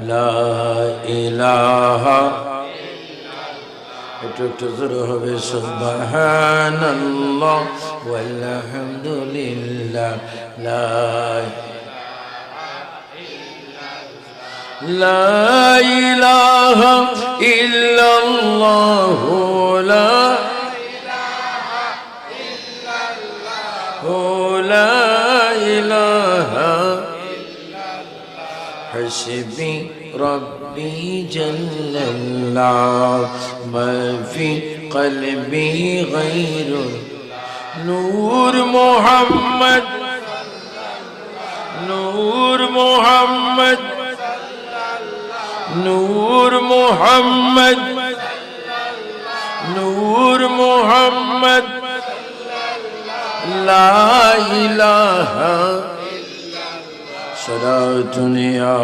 লা ইলাহা একটু জোরে হবে সুবহানাল্লাহ ওয়ালহামদুলিল্লাহ লা ইলাহা ইল্লাল্লাহ লা ইলাহা حسبي ربي جل الله ما في قلبي غير نور محمد نور محمد نور محمد نور محمد لا إله صلاة يا